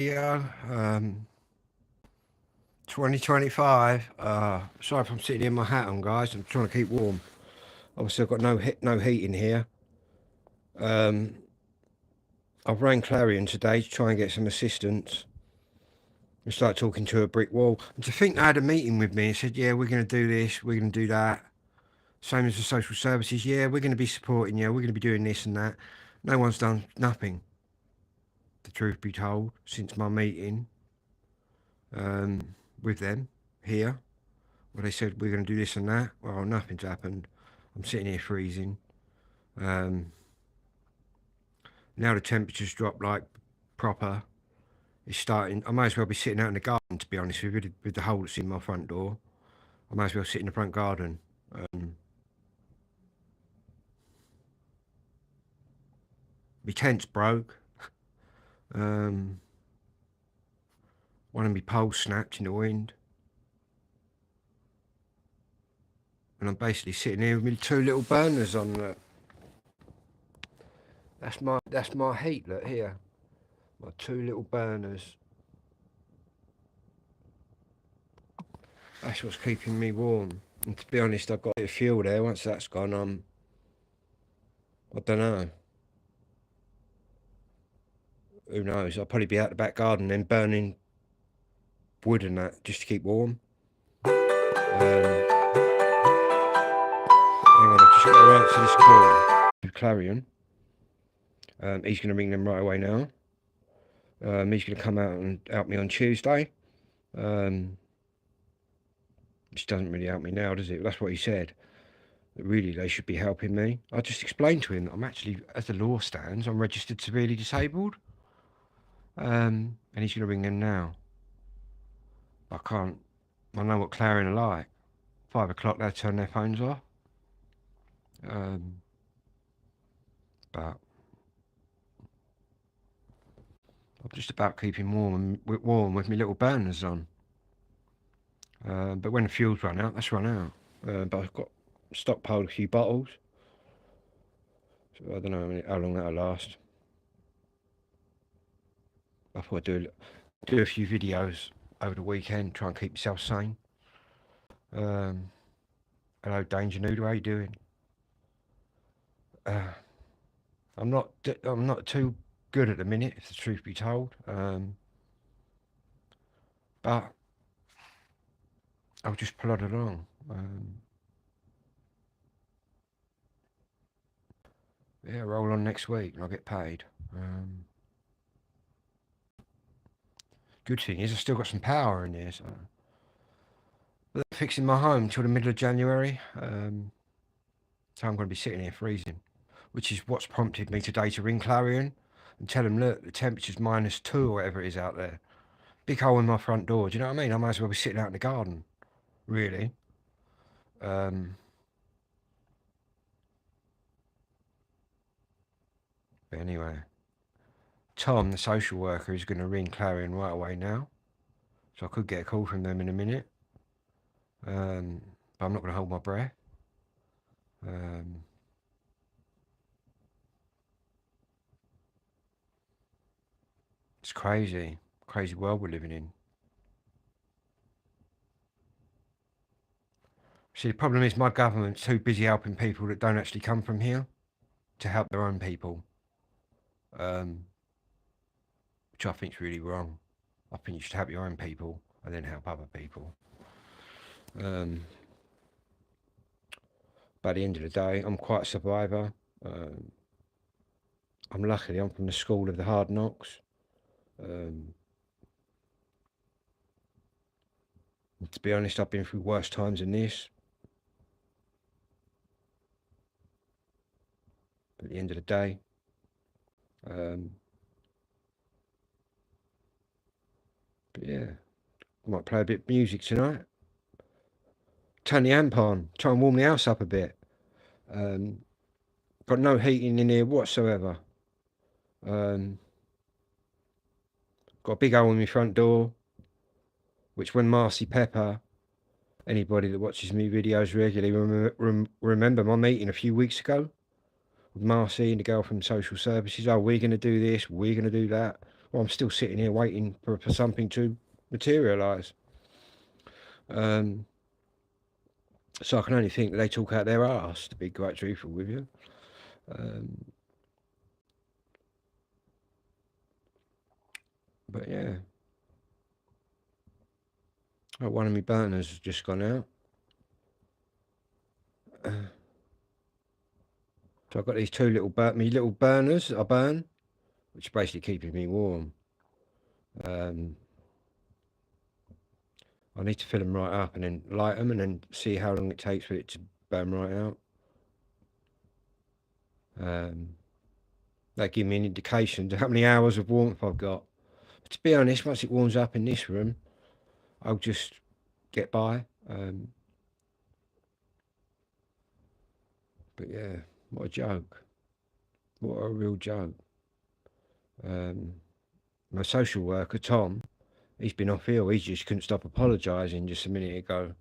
video. 2025. Sorry if I'm sitting in my hat on, guys. I'm trying to keep warm. Obviously, I've got no heat in here. I've rang Clarion today to try and get some assistance. We start talking to a brick wall. And to think they had a meeting with me and said, "Yeah, we're going to do this. We're going to do that. Same as the social services. Yeah, we're going to be supporting you. We're going to be doing this and that." No one's done nothing. The truth be told, since my meeting with them here. Where they said we're going to do this and that. Well, nothing's happened. I'm sitting here freezing. Um, now the temperature's dropped like proper. It's starting. I might as well be sitting out in the garden, to be honest with the hole that's in my front door. I might as well sit in the front garden. My tent's broke. One of my poles snapped in the wind. And I'm basically sitting here with my two little burners on. That's my heat. Look here, my two little burners. That's what's keeping me warm. And to be honest, I've got a bit of fuel there. Once that's gone, I don't know. Who knows? I'll probably be out the back garden then burning wood and that just to keep warm. Hang on, I've just got to answer this call to Clarion. He's going to ring them right away now. He's going to come out and help me on Tuesday. Which doesn't really help me now, does it? That's what he said. Really, they should be helping me. I just explained to him that I'm actually, as the law stands, I'm registered severely disabled. And he's going to ring them now. I can't. I know what Clarion are like. 5 o'clock, they'll turn their phones off. But I'm just about keeping warm with my little burners on. But when the fuel's run out, that's run out. But I've got stockpiled a few bottles. So I don't know how long that'll last. I thought I'd do a few videos over the weekend, try and keep myself sane. Hello, Danger Noodle, how you doing? I'm not too good at the minute, if the truth be told. But I'll just plod along. Yeah, roll on next week and I'll get paid. Good thing is I've still got some power in here, so they're fixing my home till the middle of January. So I'm going to be sitting here freezing, which is what's prompted me today to ring Clarion and tell them, look, the temperature's -2 or whatever it is out there. Big hole in my front door. Do you know what I mean? I might as well be sitting out in the garden, really. But anyway, Tom, the social worker, is going to ring Clarion right away now, so I could get a call from them in a minute. But I'm not going to hold my breath. It's crazy world we're living in. See, the problem is my government's too busy helping people that don't actually come from here to help their own people, which I think is really wrong. I think you should help your own people and then help other people. But at the end of the day, I'm quite a survivor. I'm from the school of the hard knocks. To be honest, I've been through worse times than this. But at the end of the day, but yeah, I might play a bit of music tonight. Turn the amp on, try and warm the house up a bit. Got no heating in here whatsoever. Got a big hole in my front door, which when Marcy Pepper, anybody that watches me videos regularly, remember my meeting a few weeks ago with Marcy and the girl from social services. Oh, we're going to do this, we're going to do that, Well, I'm still sitting here waiting for something to materialise. So I can only think that they talk out their arse, to be quite truthful with you. But yeah. Oh, one of my burners has just gone out. So I've got these two me little burners that I burn, which are basically keeping me warm. I need to fill them right up and then light them and then see how long it takes for it to burn right out. That give me an indication of how many hours of warmth I've got. But to be honest, once it warms up in this room, I'll just get by. But yeah, what a joke. What a real joke. My social worker, Tom, he's been off ill. He just couldn't stop apologising just a minute ago.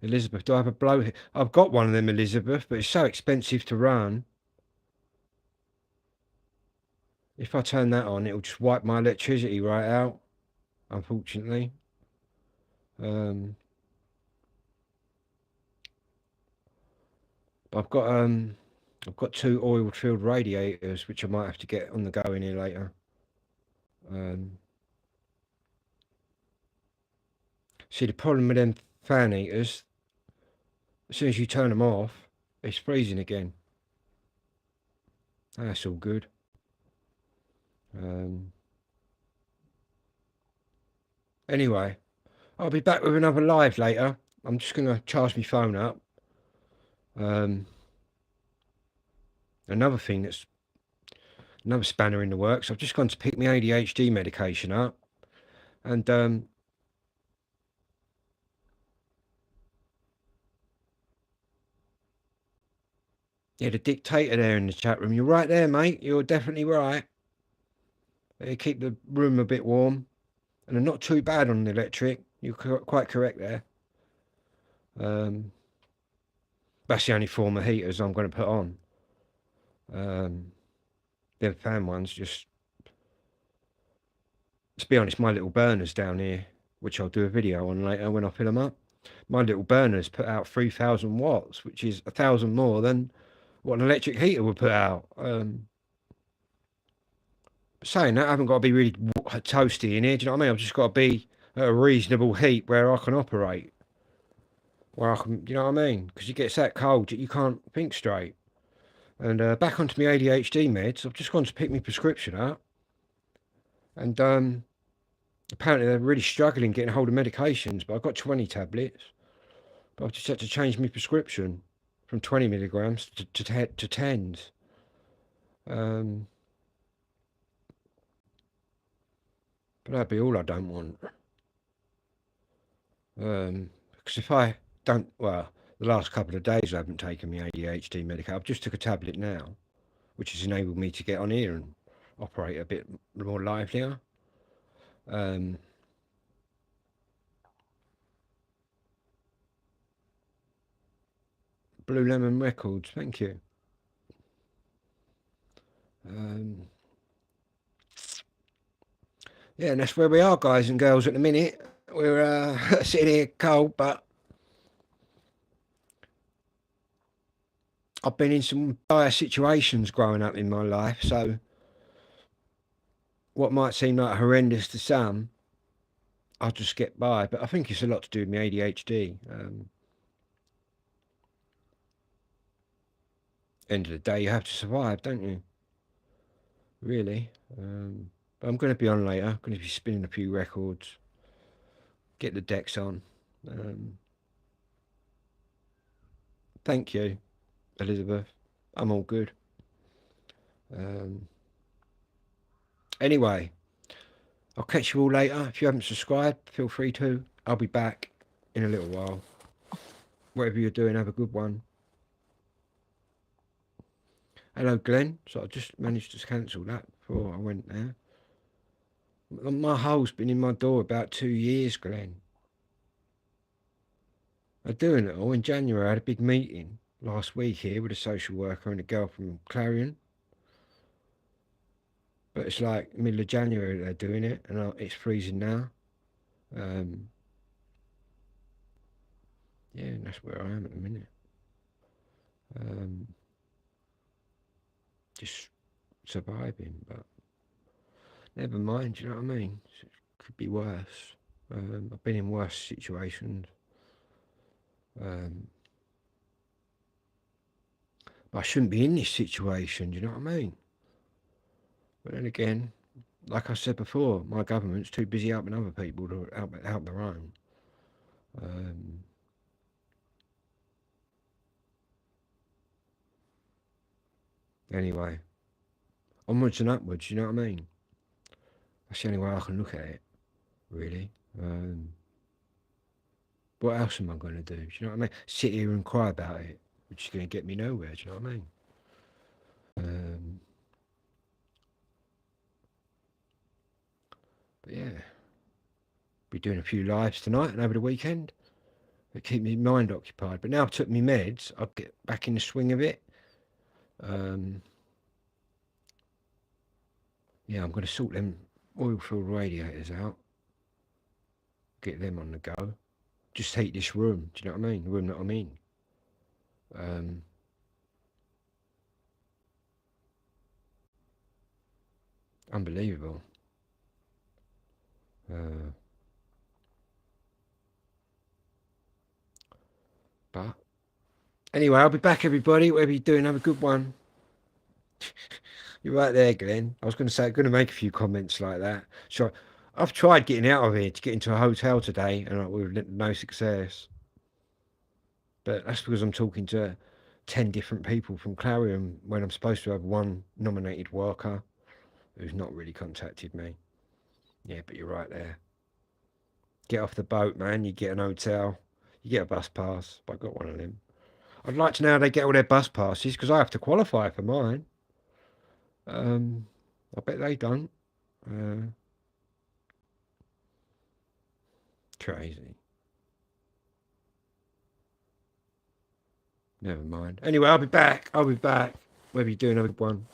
Elizabeth, do I have a blow? I've got one of them, Elizabeth, but it's so expensive to run. If I turn that on, it'll just wipe my electricity right out, unfortunately. I've got two oil-filled radiators, which I might have to get on the go in here later. See, the problem with them fan heaters, as soon as you turn them off, it's freezing again. That's all good. Anyway, I'll be back with another live later. I'm just going to charge my phone up. Another thing that's another spanner in the works. I've just gone to pick my ADHD medication up, and yeah, the dictator there in the chat room. You're right there, mate. You're definitely right. They keep the room a bit warm, and they're not too bad on the electric. You're quite correct there. That's the only form of heaters I'm going to put on. Them fan ones, just to be honest, my little burners down here, which I'll do a video on later when I fill them up. My little burners put out 3,000 watts, which is 1,000 more than what an electric heater would put out. Saying that, I haven't got to be really toasty in here. Do you know what I mean? I've just got to be at a reasonable heat where I can operate. Where I can, you know what I mean? Because it gets that cold that you can't think straight. And back onto my ADHD meds, I've just gone to pick my prescription up. And apparently they're really struggling getting hold of medications, but I've got 20 tablets. But I've just had to change my prescription from 20 milligrams to 10s. But that'd be all I don't want. Because if I don't, well, the last couple of days I haven't taken my ADHD medication. I've just took a tablet now, which has enabled me to get on here and operate a bit more livelier. Blue Lemon Records, thank you. Yeah, and that's where we are, guys and girls, at the minute. We're sitting here cold, but I've been in some dire situations growing up in my life, so what might seem like horrendous to some, I'll just get by. But I think it's a lot to do with my ADHD. End of the day, you have to survive, don't you? Really. But I'm going to be on later. I'm going to be spinning a few records, get the decks on. Thank you, Elizabeth. I'm all good. Anyway, I'll catch you all later. If you haven't subscribed, feel free to. I'll be back in a little while. Whatever you're doing, have a good one. Hello, Glenn. So I just managed to cancel that before I went there. My hole's been in my door about 2 years, Glenn. I'm doing it all. In January, I had a big meeting last week here with a social worker and a girl from Clarion. But it's like middle of January they're doing it, and it's freezing now. Yeah, and that's where I am at the minute. Just surviving, but never mind. You know what I mean? It could be worse. I've been in worse situations. I shouldn't be in this situation. Do you know what I mean? But then again, like I said before, my government's too busy helping other people to help their own. Anyway, onwards and upwards. You know what I mean? That's the only way I can look at it, really. What else am I going to do? Do you know what I mean? Sit here and cry about it, which is going to get me nowhere. Do you know what I mean? But yeah, be doing a few lives tonight and over the weekend. It keep my mind occupied. But now I've took my meds, I'll get back in the swing of it. Yeah, I'm going to sort them oil-filled radiators out. Get them on the go. Just heat this room. Do you know what I mean? The room that I'm in. Unbelievable. But anyway, I'll be back, everybody. Whatever you're doing, have a good one. You're right there, Glenn. I was going to say, I'm going to make a few comments like that. So I've tried getting out of here to get into a hotel today, and with no success. But that's because I'm talking to 10 different people from Clarion when I'm supposed to have one nominated worker who's not really contacted me. Yeah, but you're right there. Get off the boat, man. You get an hotel. You get a bus pass. I got one of them. I'd like to know how they get all their bus passes because I have to qualify for mine. I bet they don't. Crazy. Never mind. Anyway, I'll be back. I'll be back. Whatever you're doing, have a good one.